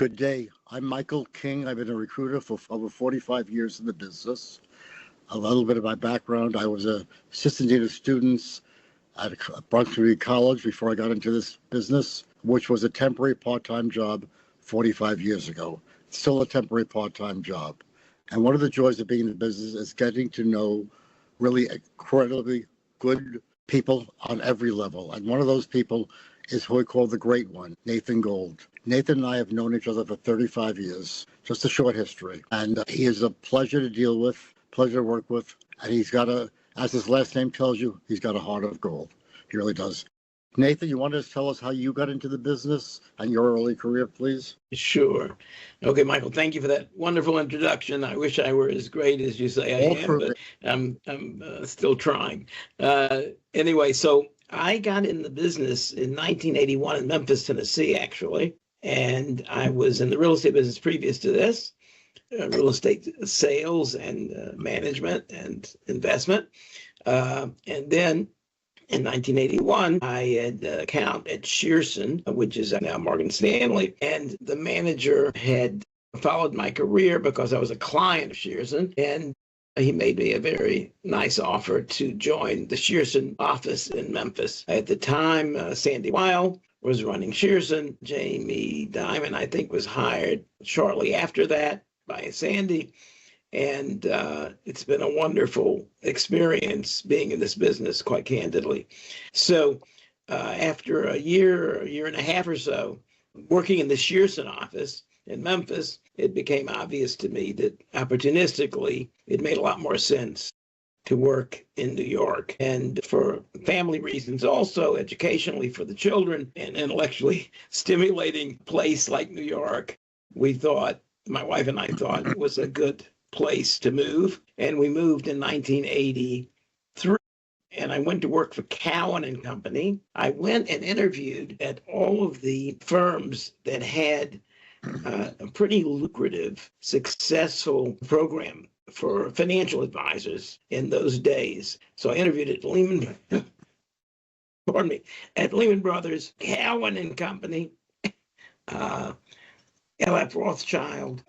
Good day. I'm Michael King. I've been a recruiter for over 45 years in the business. A little bit of my background: I was an assistant dean of students at Bronx Community College before I got into this business, which was a temporary part-time job 45 years ago. It's still a temporary part-time job. And one of the joys of being in the business is getting to know really incredibly good people on every level. And one of those people is who I call the Great One, Nathan Gold. Nathan and I have known each other for 35 years, just a short history. And he is a pleasure to deal with, pleasure to work with. And he's got as his last name tells you, he's got a heart of gold. He really does. Nathan, you want to tell us how you got into the business and your early career, please? Sure. Okay, Michael, thank you for that wonderful introduction. I wish I were as great as you say I am, but I'm still trying. Anyway, so I got in the business in 1981 in Memphis, Tennessee, actually. And I was in the real estate business previous to this, real estate sales and management and investment. And then in 1981, I had an account at Shearson, which is now Morgan Stanley, and the manager had followed my career because I was a client of Shearson, and he made me a very nice offer to join the Shearson office in Memphis. At the time, Sandy Weil was running Shearson. Jamie Dimon, I think, was hired shortly after that by Sandy. And it's been a wonderful experience being in this business, quite candidly. So after a year and a half or so, working in the Shearson office in Memphis, it became obvious to me that opportunistically, it made a lot more sense to work in New York. And for family reasons, also educationally for the children, and intellectually stimulating place like New York, we thought, my wife and I thought, it was a good place to move. And we moved in 1983. And I went to work for Cowan and Company. I went and interviewed at all of the firms that had a pretty lucrative, successful program for financial advisors in those days. So I interviewed at Lehman Brothers, Cowan and Company, L.F. Rothschild,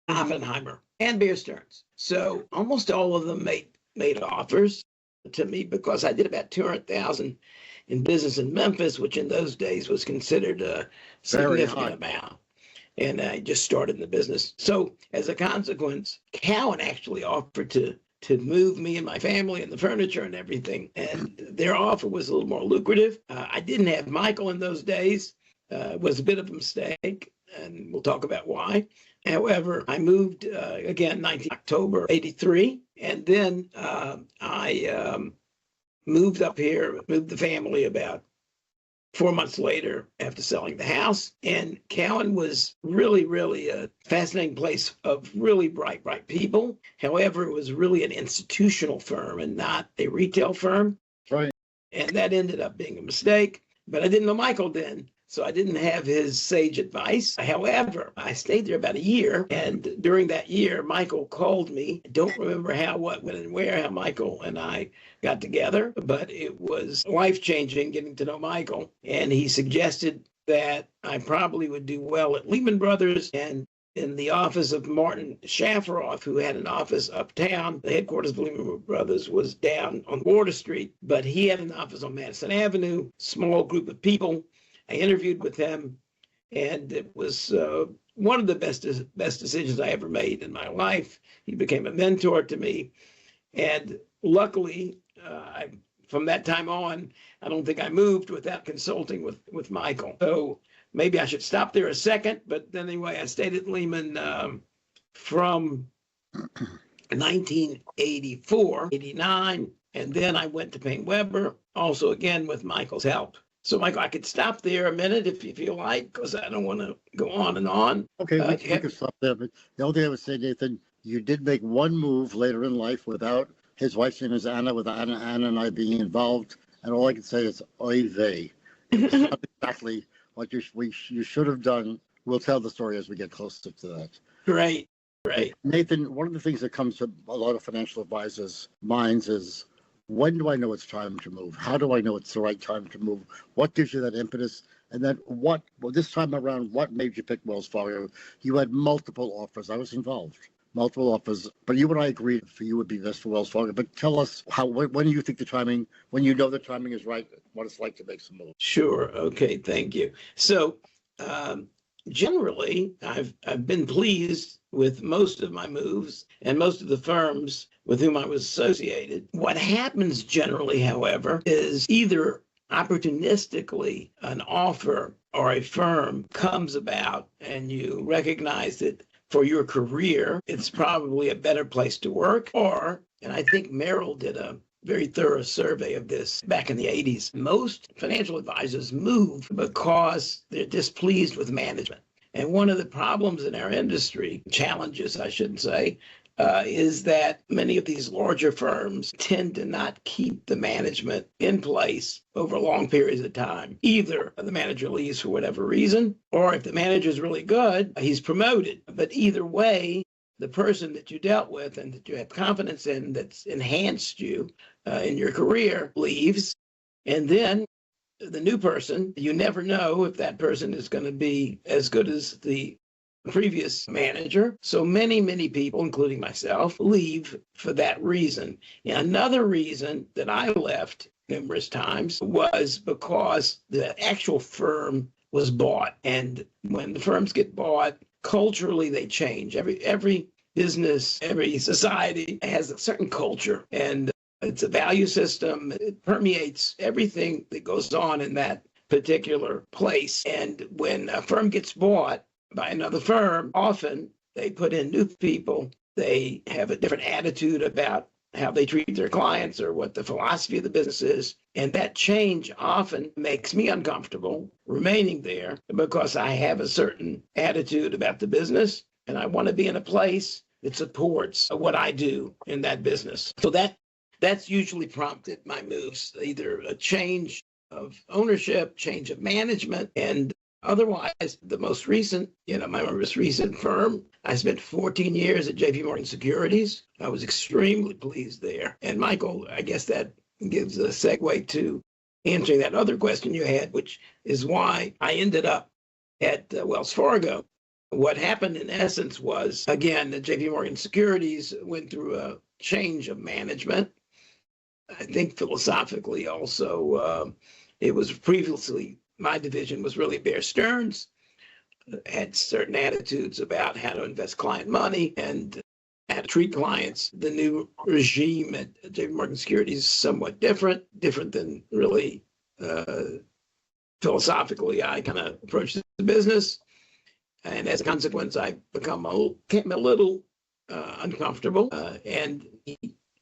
Oppenheimer, and Bear Stearns. So almost all of them made offers to me because I did about $200,000 in business in Memphis, which in those days was considered a significant amount. And I just started in the business. So as a consequence, Cowan actually offered to move me and my family and the furniture and everything. And their offer was a little more lucrative. I didn't have Michael in those days. It was a bit of a mistake, and we'll talk about why. However, I moved again, 19 October 83. And then I moved up here, moved the family about 4 months later after selling the house. And Cowan was really, really a fascinating place of really bright people. However, it was really an institutional firm and not a retail firm. Right. And that ended up being a mistake. But I didn't know Michael then, so I didn't have his sage advice. However, I stayed there about a year. And during that year, Michael called me. I don't remember how, what, when, and where, how Michael and I got together, but it was life-changing getting to know Michael. And he suggested that I probably would do well at Lehman Brothers and in the office of Martin Shafferoff, who had an office uptown. The headquarters of Lehman Brothers was down on Water Street, but he had an office on Madison Avenue, small group of people. I interviewed with him, and it was one of the best decisions I ever made in my life. He became a mentor to me, and luckily, from that time on, I don't think I moved without consulting with Michael. So maybe I should stop there a second, but anyway, I stayed at Lehman from 1984, 89, and then I went to Payne Weber, also again with Michael's help. So, Michael, I could stop there a minute if you feel like, because I don't want to go on and on. Okay, we can stop there. But the only thing I would say, Nathan, you did make one move later in life without his wife's name is Anna, with Anna and I being involved. And all I can say is, oy vey. It's not exactly what you should have done. We'll tell the story as we get closer to that. Right. Nathan, one of the things that comes to a lot of financial advisors' minds is, when do I know it's time to move? How do I know it's the right time to move? What gives you that impetus And then this time around, what made you pick Wells Fargo? You had multiple offers. I was involved. Multiple offers, but you and I agreed for you would be best for Wells Fargo. But tell us when do you think the timing, when you know the timing is right, what it's like to make some move? Sure. Okay. Thank you. So, generally, I've been pleased with most of my moves and most of the firms with whom I was associated. What happens generally, however, is either opportunistically an offer or a firm comes about and you recognize that for your career, it's probably a better place to work. Or, and I think Merrill did a very thorough survey of this back in the 80s. Most financial advisors move because they're displeased with management. And one of the problems in our industry, challenges, I shouldn't say, is that many of these larger firms tend to not keep the management in place over long periods of time. Either the manager leaves for whatever reason, or if the manager is really good, he's promoted. But either way, the person that you dealt with and that you had confidence in that's enhanced you in your career leaves. And then the new person, you never know if that person is going to be as good as the previous manager. So many people, including myself, leave for that reason. And another reason that I left numerous times was because the actual firm was bought. And when the firms get bought, culturally they change. Every business, every society has a certain culture, and it's a value system. It permeates everything that goes on in that particular place. And when a firm gets bought by another firm, often they put in new people. They have a different attitude about how they treat their clients or what the philosophy of the business is. And that change often makes me uncomfortable remaining there because I have a certain attitude about the business and I want to be in a place that supports what I do in that business. So that's usually prompted my moves, either a change of ownership, change of management, and otherwise, the most recent, my most recent firm, I spent 14 years at JP Securities. I was extremely pleased there. And Michael, I guess that gives a segue to answering that other question you had, which is why I ended up at Wells Fargo. What happened in essence was, again, the JP Securities went through a change of management. I think philosophically also, it was previously, my division was really Bear Stearns, had certain attitudes about how to invest client money and how to treat clients. The new regime at JP Securities is somewhat different than really philosophically I kind of approached the business. And as a consequence, I became a little uncomfortable. And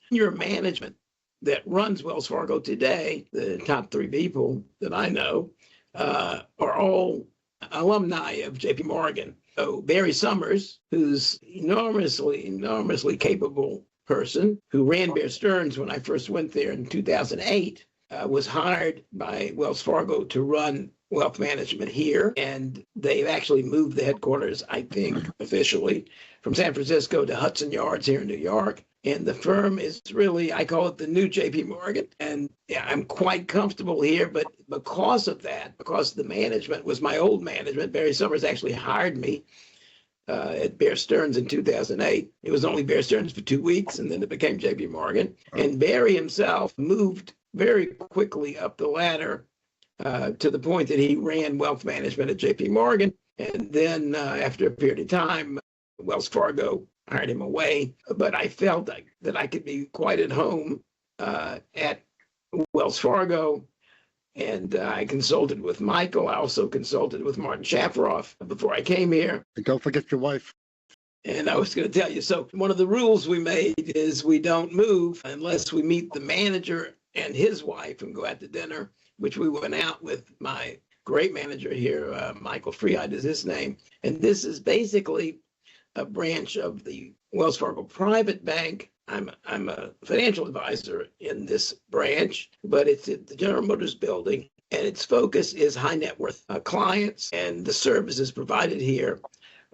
your management that runs Wells Fargo today, the top 3 people that I know, are all alumni of JP Morgan. So Barry Summers, who's enormously capable person who ran Bear Stearns when I first went there in 2008, was hired by Wells Fargo to run wealth management here. And they've actually moved the headquarters, I think, officially from San Francisco to Hudson Yards here in New York. And the firm is really, I call it the new JP Morgan. And yeah, I'm quite comfortable here, but because of that, because the management was my old management, Barry Summers actually hired me at Bear Stearns in 2008. It was only Bear Stearns for 2 weeks, and then it became JP Morgan. And Barry himself moved very quickly up the ladder to the point that he ran wealth management at JP Morgan. And then after a period of time, Wells Fargo hired him away. But I felt that I could be quite at home at Wells Fargo. And I consulted with Michael. I also consulted with Martin Shafroff before I came here. And don't forget your wife. And I was going to tell you, so one of the rules we made is we don't move unless we meet the manager and his wife and go out to dinner, which we went out with my great manager here, Michael Freeheid is his name. And this is basically a branch of the Wells Fargo Private Bank. I'm a financial advisor in this branch, but it's at the General Motors building, and its focus is high net worth clients, and the services provided here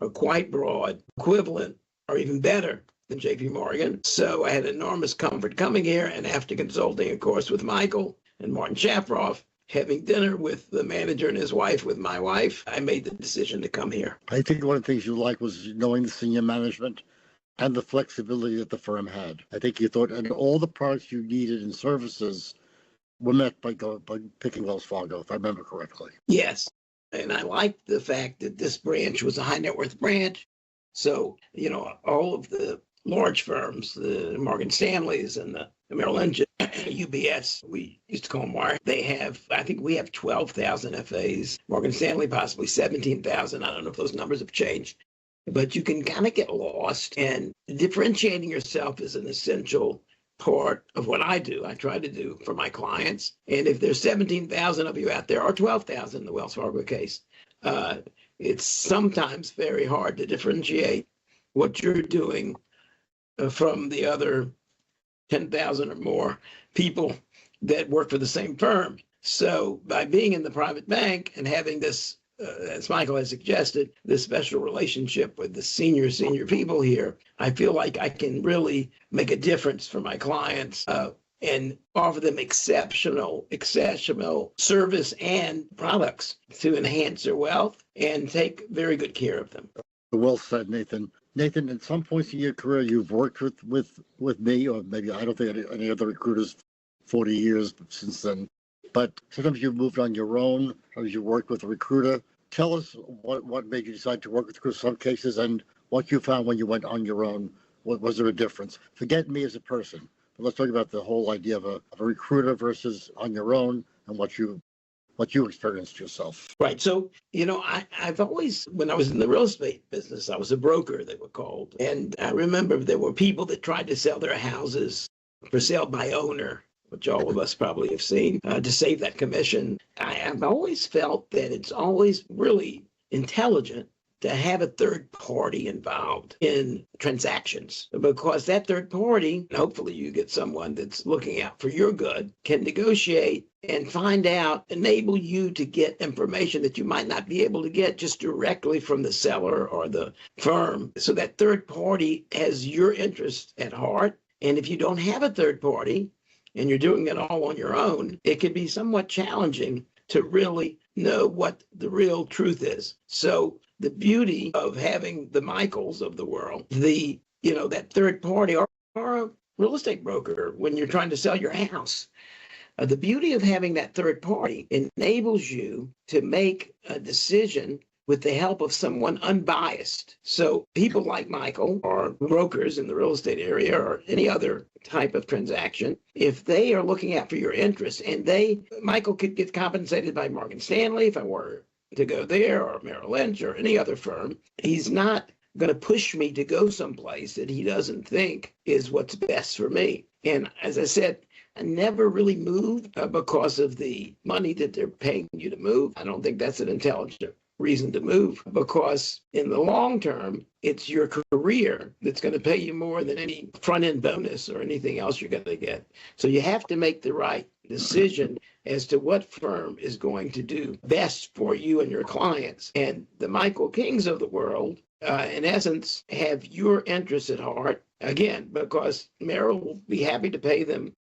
are quite broad, equivalent, or even better than JP Morgan. So I had enormous comfort coming here, and after consulting, of course, with Michael and Martin Shafroff, having dinner with the manager and his wife, with my wife, I made the decision to come here. I think one of the things you like was knowing the senior management and the flexibility that the firm had. I think you thought, and all the products you needed and services were met by picking Wells Fargo, if I remember correctly. Yes. And I liked the fact that this branch was a high net worth branch. So, all of the large firms, the Morgan Stanleys and the Merrill Lynch, UBS, we used to call them wire. I think we have 12,000 FAs. Morgan Stanley possibly 17,000. I don't know if those numbers have changed. But you can kind of get lost, and differentiating yourself is an essential part of what I do. I try to do for my clients. And if there's 17,000 of you out there, or 12,000 in the Wells Fargo case, it's sometimes very hard to differentiate what you're doing from the other 10,000 or more people that work for the same firm. So by being in the private bank and having this, as Michael has suggested, this special relationship with the senior people here, I feel like I can really make a difference for my clients and offer them exceptional service and products to enhance their wealth and take very good care of them. Well said, Nathan. Nathan, at some points in your career, you've worked with me, or maybe I don't think any other recruiters 40 years since then. But sometimes you've moved on your own, or you worked with a recruiter. Tell us what made you decide to work with recruiters in some cases, and what you found when you went on your own. Was there a difference? Forget me as a person, but let's talk about the whole idea of a recruiter versus on your own, and what you experienced yourself. Right. So, I've always, when I was in the real estate business, I was a broker, they were called. And I remember there were people that tried to sell their houses for sale by owner, which all of us probably have seen, to save that commission. I've always felt that it's always really intelligent to have a third party involved in transactions, because that third party, hopefully you get someone that's looking out for your good, can negotiate and find out, enable you to get information that you might not be able to get just directly from the seller or the firm. So that third party has your interest at heart. And if you don't have a third party and you're doing it all on your own, it can be somewhat challenging to really know what the real truth is. So the beauty of having the Michaels of the world, that third party, or a real estate broker when you're trying to sell your house, the beauty of having that third party enables you to make a decision with the help of someone unbiased. So people like Michael, or brokers in the real estate area, or any other type of transaction, if they are looking out for your interests, and Michael could get compensated by Morgan Stanley if I were to go there, or Merrill Lynch, or any other firm, he's not going to push me to go someplace that he doesn't think is what's best for me. And as I said, I never really moved because of the money that they're paying you to move. I don't think that's an intelligent reason to move, because in the long term, it's your career that's going to pay you more than any front-end bonus or anything else you're going to get. So you have to make the right decision as to what firm is going to do best for you and your clients. And the Michael Kings of the world, in essence, have your interests at heart, again, because Merrill will be happy to pay them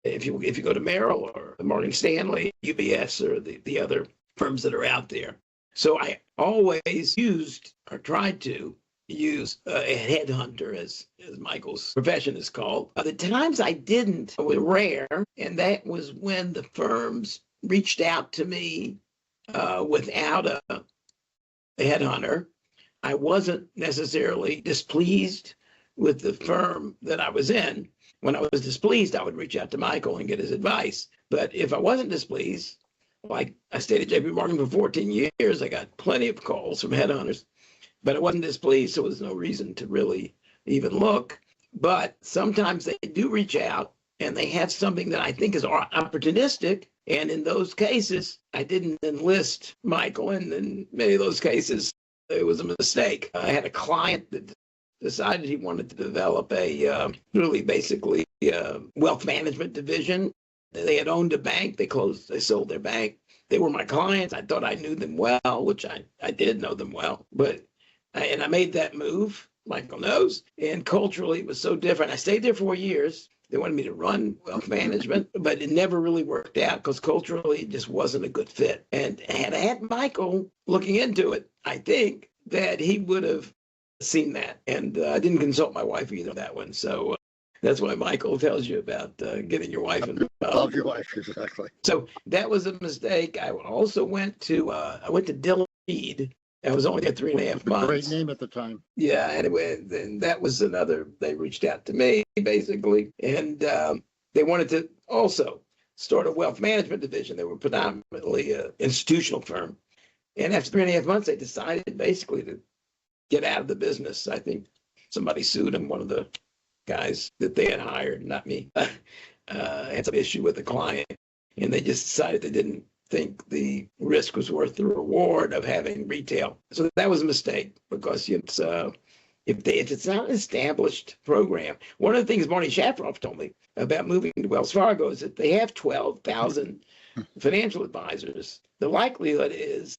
if you go to Merrill or Morgan Stanley, UBS, or the other firms that are out there. So I always used, or tried to use, a headhunter, as Michael's profession is called. The times I didn't were rare, and that was when the firms reached out to me without a headhunter. I wasn't necessarily displeased with the firm that I was in. When I was displeased, I would reach out to Michael and get his advice. But if I wasn't displeased, like I stayed at JP Morgan for 14 years, I got plenty of calls from headhunters, but I wasn't displeased, so there was no reason to really even look. But sometimes they do reach out and they have something that I think is opportunistic. And in those cases, I didn't enlist Michael. And in many of those cases, it was a mistake. I had a client that decided he wanted to develop a wealth management division. They had owned a bank. They sold their bank. They were my clients. I thought I knew them well, which I did know them well. But I made that move, Michael knows. And culturally, it was so different. I stayed there 4 years. They wanted me to run wealth management, but it never really worked out because culturally it just wasn't a good fit. And had I had Michael looking into it, I think that he would have seen that. And I didn't consult my wife either on that one. So that's why Michael tells you about getting your wife involved. Love your wife, exactly. So that was a mistake. I also went to Dillon Reed. I was only there 3.5 months. Great name at the time. Yeah, anyway, then that was another, they reached out to me basically, and they wanted to also start a wealth management division. They were predominantly an institutional firm. And after 3.5 months, they decided basically to get out of the business. I think somebody sued them, one of the guys that they had hired, not me, had some issue with the client. And they just decided they didn't think the risk was worth the reward of having retail. So that was a mistake because if it's not an established program, one of the things Barney Shafroff told me about moving to Wells Fargo is that they have 12,000 financial advisors. The likelihood is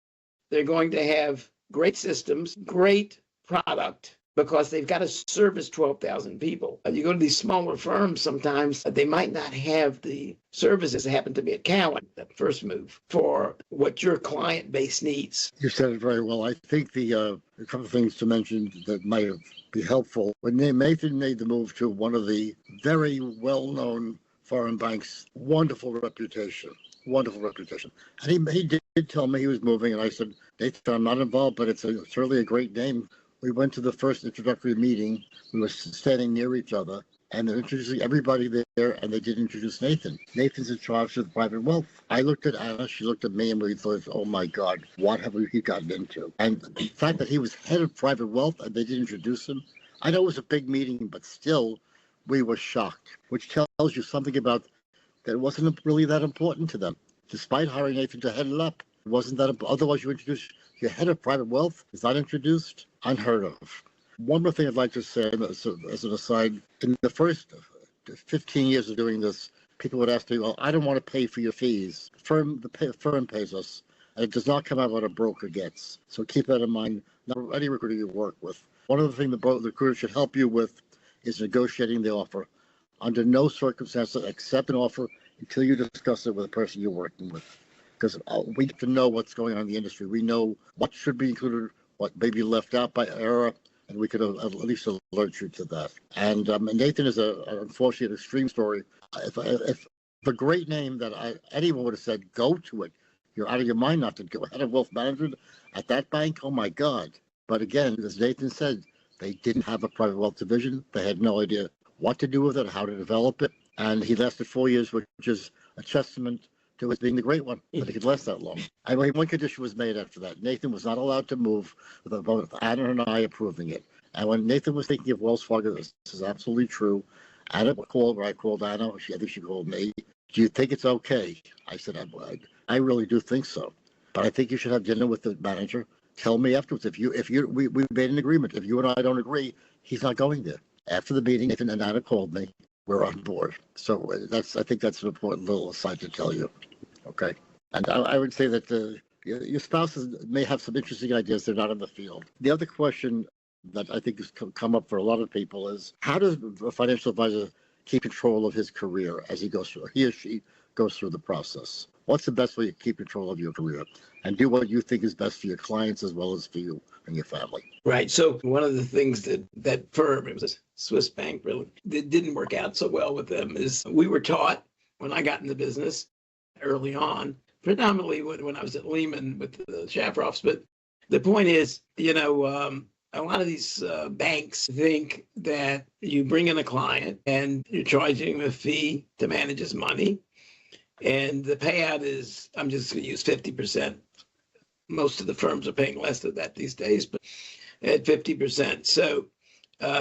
they're going to have great systems, great product, because they've got to service 12,000 people. You go to these smaller firms, sometimes they might not have the services that happen to be at Cowan, that first move, for what your client base needs. You said it very well. I think a couple of things to mention that might be helpful. When Nathan made the move to one of the very well-known foreign banks, wonderful reputation. And he did tell me he was moving, and I said, Nathan, I'm not involved, but it's certainly a great name. We went to the first introductory meeting. We were standing near each other, and they're introducing everybody there, and they did introduce Nathan. Nathan's in charge of private wealth. I looked at Anna, she looked at me, and we thought, oh my God, what have we gotten into? And the fact that he was head of private wealth and they didn't introduce him, I know it was a big meeting, but still, we were shocked, which tells you something about that it wasn't really that important to them. Despite hiring Nathan to head it up, it wasn't that, otherwise you introduce your head of private wealth is not introduced, unheard of. One more thing I'd like to say as an aside, in the first 15 years of doing this, people would ask me, well, I don't want to pay for your fees. The firm pays us, and it does not come out what a broker gets. So keep that in mind, not any recruiter you work with. One of the things the recruiter should help you with is negotiating the offer. Under no circumstances, accept an offer until you discuss it with the person you're working with. Because we get to know what's going on in the industry. We know what should be included, what may be left out by error, and we could at least alert you to that. And Nathan is unfortunately an extreme story. If a great name that anyone would have said, go to it, you're out of your mind not to go head of wealth management at that bank, oh my God. But again, as Nathan said, they didn't have a private wealth division. They had no idea what to do with it, how to develop it. And he lasted 4 years, which is a testament to it being the great one, that it could last that long. And one condition was made after that. Nathan was not allowed to move without Anna and I approving it. And when Nathan was thinking of Wells Fargo, this is absolutely true. Anna called, or I called Anna, I think she called me. Do you think it's okay? I said, I really do think so. But I think you should have dinner with the manager. Tell me afterwards. We made an agreement. If you and I don't agree, he's not going there. After the meeting, Nathan and Anna called me. We're on board. So I think that's an important little aside to tell you. Okay. And I would say that your spouses may have some interesting ideas. They're not in the field. The other question that I think has come up for a lot of people is, how does a financial advisor keep control of his career as he or she goes through the process? What's the best way to keep control of your career and do what you think is best for your clients as well as for you and your family? Right. So one of the things that firm, it was a Swiss bank, really, that didn't work out so well with them is we were taught when I got in the business early on, predominantly when I was at Lehman with the Shafroffs. But the point is, a lot of these banks think that you bring in a client and you're charging him a fee to manage his money. And the payout is, I'm just going to use 50%. Most of the firms are paying less than that these days, but at 50%. So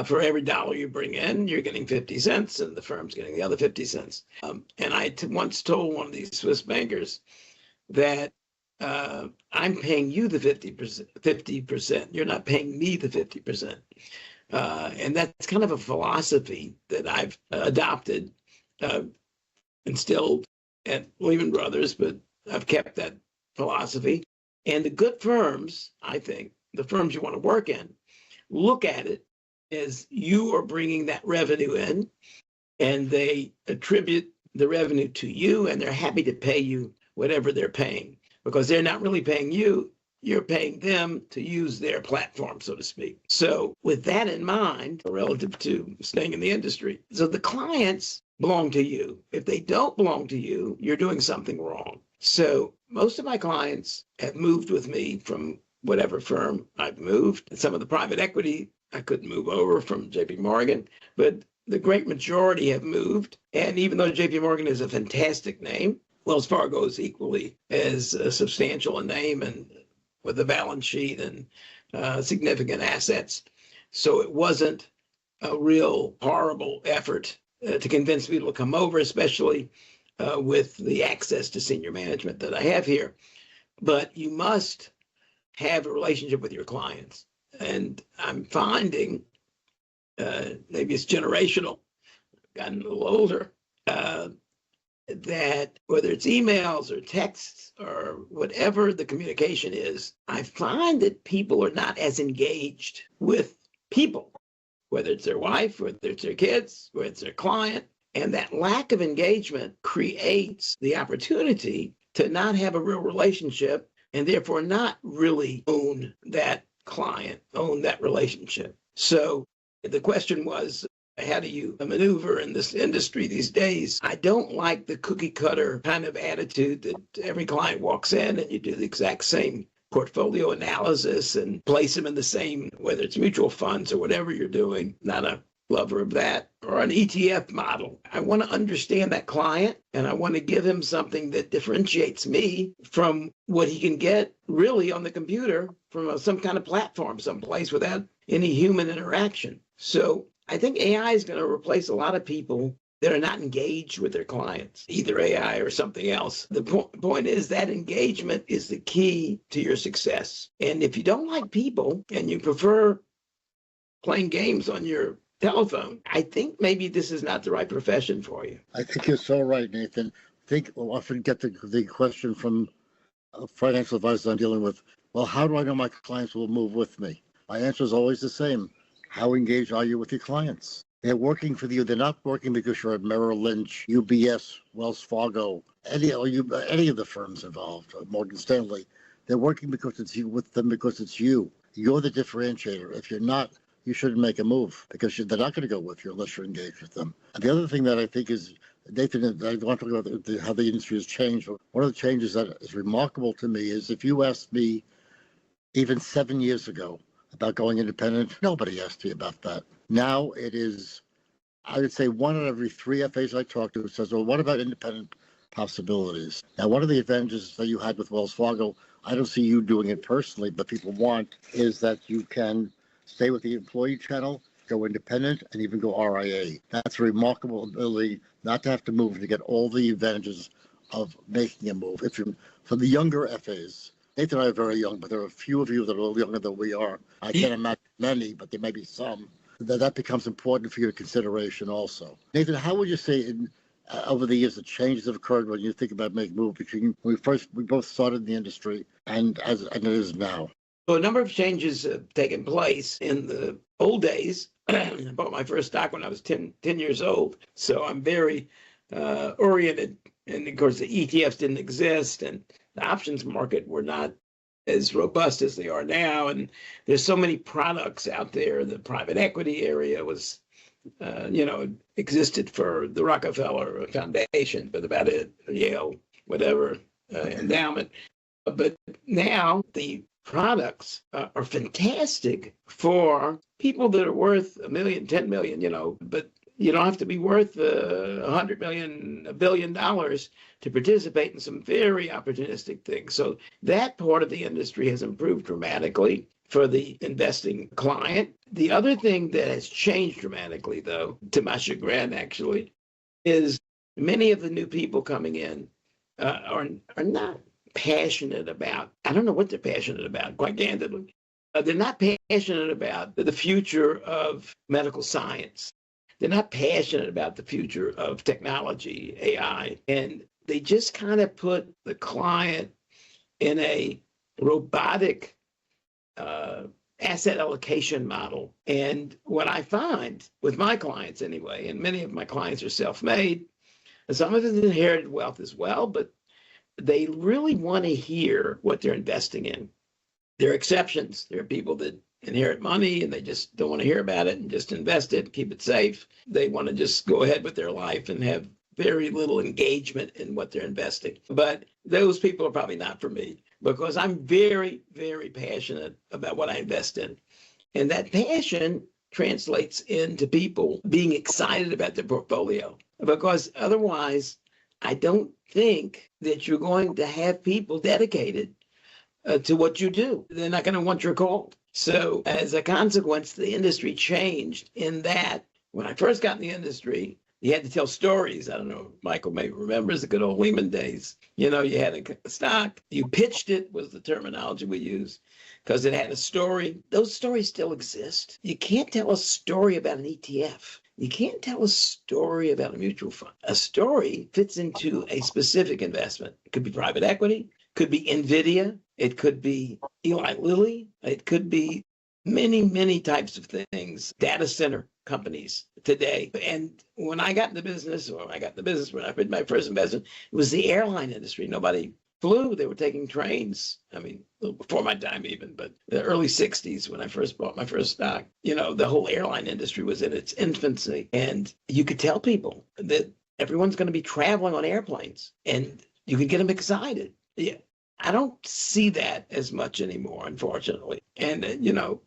for every dollar you bring in, you're getting 50 cents and the firm's getting the other 50 cents. And I once told one of these Swiss bankers that I'm paying you the 50%. You're not paying me the 50%. And that's kind of a philosophy that I've adopted, instilled at Lehman Brothers, but I've kept that philosophy. And the good firms, I think, the firms you want to work in, look at it as you are bringing that revenue in. and they attribute the revenue to you, and they're happy to pay you whatever they're paying, because they're not really paying you. You're paying them to use their platform, so to speak. So with that in mind, relative to staying in the industry, so the clients belong to you. If they don't belong to you, you're doing something wrong. So most of my clients have moved with me from whatever firm I've moved. Some of the private equity I couldn't move over from JP Morgan, but the great majority have moved. And even though JP Morgan is a fantastic name, Wells Fargo is equally as substantial a name and with a balance sheet and significant assets. So it wasn't a real horrible effort to convince people to come over, especially with the access to senior management that I have here. But you must have a relationship with your clients. And I'm finding, maybe it's generational, I've gotten a little older, that whether it's emails or texts or whatever the communication is, I find that people are not as engaged with people, whether it's their wife, whether it's their kids, whether it's their client. And that lack of engagement creates the opportunity to not have a real relationship and therefore not really own that client, own that relationship. So the question was, how do you maneuver in this industry these days? I don't like the cookie cutter kind of attitude that every client walks in and you do the exact same portfolio analysis and place them in the same, whether it's mutual funds or whatever you're doing. Not a lover of that, or an ETF model. I want to understand that client, and I want to give him something that differentiates me from what he can get really on the computer from some kind of platform someplace without any human interaction. So I think AI is going to replace a lot of people that are not engaged with their clients, either AI or something else. The point is that engagement is the key to your success. And if you don't like people and you prefer playing games on your telephone, I think maybe this is not the right profession for you. I think you're so right, Nathan. I think we'll often get the question from financial advisors I'm dealing with, well, how do I know my clients will move with me? My answer is always the same. How engaged are you with your clients? They're working for you. They're not working because you're at Merrill Lynch, UBS, Wells Fargo, any of the firms involved, Morgan Stanley. They're working because it's you with them because it's you. You're the differentiator. If you're not, you shouldn't make a move because they're not going to go with you unless you're engaged with them. And the other thing that I think is, Nathan, I want to talk about how the industry has changed. One of the changes that is remarkable to me is if you asked me even 7 years ago about going independent, nobody asked me about that. Now it is, I would say 1 out of every 3 FAs I talk to says, well, what about independent possibilities? Now, one of the advantages that you had with Wells Fargo, I don't see you doing it personally, but people want, is that you can stay with the employee channel, go independent, and even go RIA. That's a remarkable ability not to have to move to get all the advantages of making a move. If you're, for the younger FAs, Nathan and I are very young, but there are a few of you that are a little younger than we are. I can't imagine many, but there may be some. That becomes important for your consideration also. Nathan, how would you say over the years the changes have occurred when you think about making a move between when we both started in the industry and it is now? Well, a number of changes have taken place. In the old days, I bought my first stock when I was 10 years old. So I'm very oriented. And of course, the ETFs didn't exist and the options market were not as robust as they are now. And there's so many products out there. The private equity area was, existed for the Rockefeller Foundation, but about it, Yale, whatever, endowment. But now the products are fantastic for people that are worth $1 million, 10 million, but you don't have to be worth $100 million, $1 billion to participate in some very opportunistic things. So that part of the industry has improved dramatically for the investing client. The other thing that has changed dramatically, though, to my chagrin, actually, is many of the new people coming in are not passionate about, I don't know what they're passionate about, quite candidly. They're not passionate about the future of medical science. They're not passionate about the future of technology, AI, and they just kind of put the client in a robotic asset allocation model. And what I find with my clients anyway, and many of my clients are self-made, and some of it is inherited wealth as well, but they really want to hear what they're investing in. There are exceptions. There are people that inherit money and they just don't want to hear about it and just invest it, keep it safe. They want to just go ahead with their life and have very little engagement in what they're investing. But those people are probably not for me, because I'm very, very passionate about what I invest in. And that passion translates into people being excited about their portfolio, because otherwise, I don't think that you're going to have people dedicated to what you do. They're not going to want your call. So as a consequence, the industry changed in that when I first got in the industry, you had to tell stories. I don't know, Michael may remember the good old Lehman days. You know, you had a stock, you pitched it, was the terminology we used, because it had a story. Those stories still exist. You can't tell a story about an ETF. You can't tell a story about a mutual fund. A story fits into a specific investment. It could be private equity, could be NVIDIA, it could be Eli Lilly, it could be many, many types of things, data center companies today. And when I got in the business, when I made my first investment, it was the airline industry. Nobody flew. They were taking trains. I mean, before my time even, but the early 60s when I first bought my first stock, you know, the whole airline industry was in its infancy. And you could tell people that everyone's going to be traveling on airplanes and you could get them excited. Yeah. I don't see that as much anymore, unfortunately. And, you know,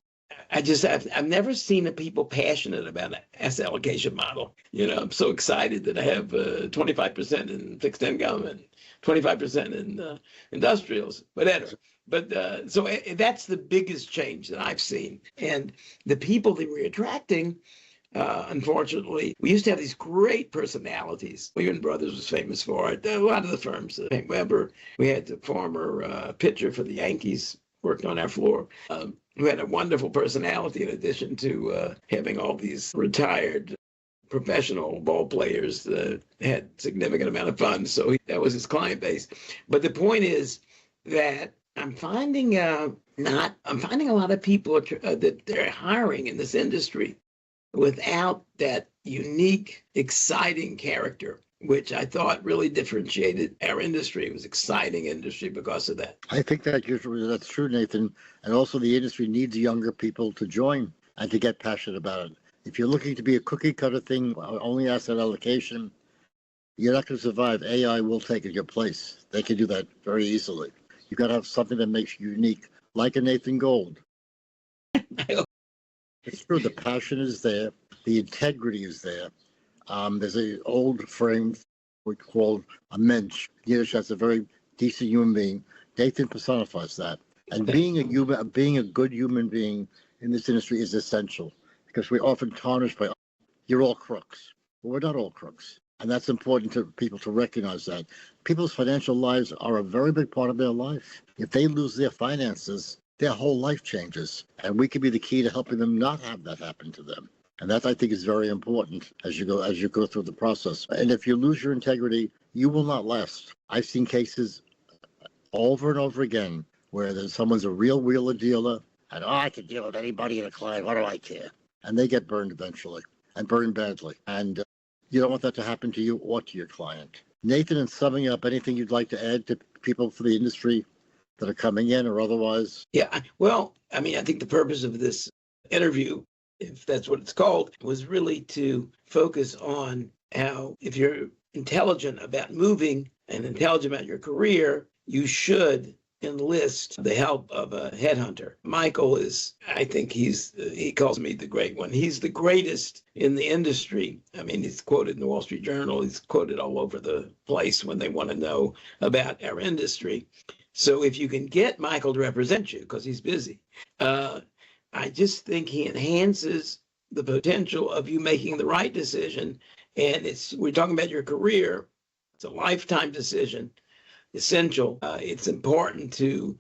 I've never seen the people passionate about an asset allocation model. You know, I'm so excited that I have 25% in fixed income and 25% in industrials, whatever. But so that's the biggest change that I've seen. And the people that we're attracting, unfortunately, we used to have these great personalities. Lehman Brothers was famous for it. A lot of the firms, Hank Weber, we had the former pitcher for the Yankees worked on our floor, who had a wonderful personality in addition to having all these retired professional ball players that had significant amount of funds. So that was his client base. But the point is that I'm finding a lot of people that they're hiring in this industry without that unique, exciting character, which I thought really differentiated our industry. It was an exciting industry because of that. I think that's true, Nathan. And also the industry needs younger people to join and to get passionate about it. If you're looking to be a cookie cutter thing, only asset allocation, you're not going to survive. AI will take your place. They can do that very easily. You've got to have something that makes you unique, like a Nathan Gold. It's true. The passion is there. The integrity is there. There's an old frame we call a mensch. Yiddish, that's a very decent human being. Nathan personifies that. And being a good human being in this industry is essential, because we're often tarnished by, you're all crooks. But we're not all crooks. And that's important to people to recognize that. People's financial lives are a very big part of their life. If they lose their finances, their whole life changes. And we can be the key to helping them not have that happen to them. And that, I think, is very important as you go through the process. And if you lose your integrity, you will not last. I've seen cases over and over again where someone's a real wheeler dealer, and I can deal with anybody in a client. What do I care? And they get burned eventually, and burned badly. And you don't want that to happen to you or to your client. Nathan, in summing up, anything you'd like to add to people for the industry that are coming in or otherwise? Yeah, well, I mean, I think the purpose of this interview, if that's what it's called, was really to focus on how, if you're intelligent about moving and intelligent about your career, you should enlist the help of a headhunter. Michael is, I think he calls me the great one. He's the greatest in the industry. I mean, he's quoted in the Wall Street Journal. He's quoted all over the place when they want to know about our industry. So if you can get Michael to represent you, because he's busy, I just think he enhances the potential of you making the right decision. And we're talking about your career. It's a lifetime decision. Essential. It's important to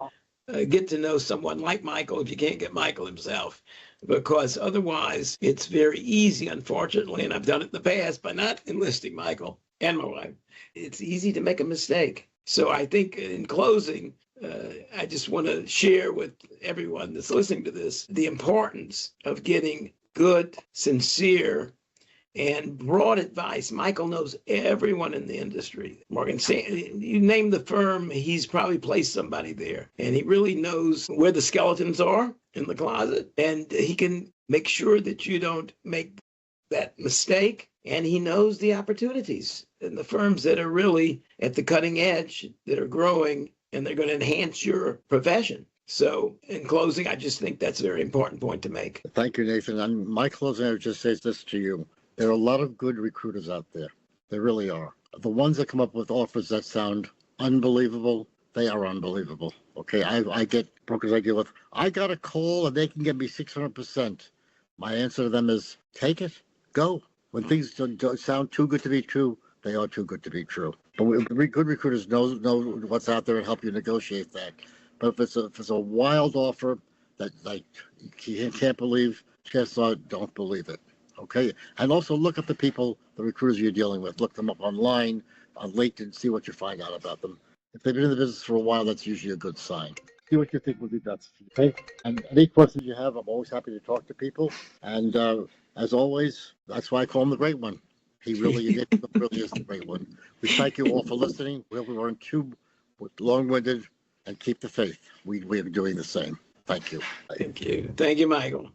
get to know someone like Michael if you can't get Michael himself, because otherwise it's very easy, unfortunately, and I've done it in the past by not enlisting Michael and my wife. It's easy to make a mistake. So I think in closing, I just want to share with everyone that's listening to this the importance of getting good, sincere, and broad advice. Michael knows everyone in the industry. Morgan Stanley, you name the firm, he's probably placed somebody there. And he really knows where the skeletons are in the closet. And he can make sure that you don't make that mistake. And he knows the opportunities and the firms that are really at the cutting edge, that are growing, and they're going to enhance your profession. So in closing, I just think that's a very important point to make. Thank you, Nathan. And my closing, I would just say this to you. There are a lot of good recruiters out there. There really are. The ones that come up with offers that sound unbelievable, they are unbelievable. Okay, I get brokers I deal with. I got a call and they can get me 600%. My answer to them is, take it, go. When things don't sound too good to be true, they are too good to be true. But good recruiters know what's out there and help you negotiate that. But if it's a wild offer that like you can't believe, just don't believe it. Okay, and also look up the people, the recruiters you're dealing with. Look them up online, on LinkedIn, see what you find out about them. If they've been in the business for a while, that's usually a good sign. See what you think would be best. Okay, and any questions you have, I'm always happy to talk to people. And as always, that's why I call him the Great One. He really is the Great One. We thank you all for listening. We hope we weren't too long-winded, and keep the faith. We are doing the same. Thank you. Thank you. Thank you, Michael.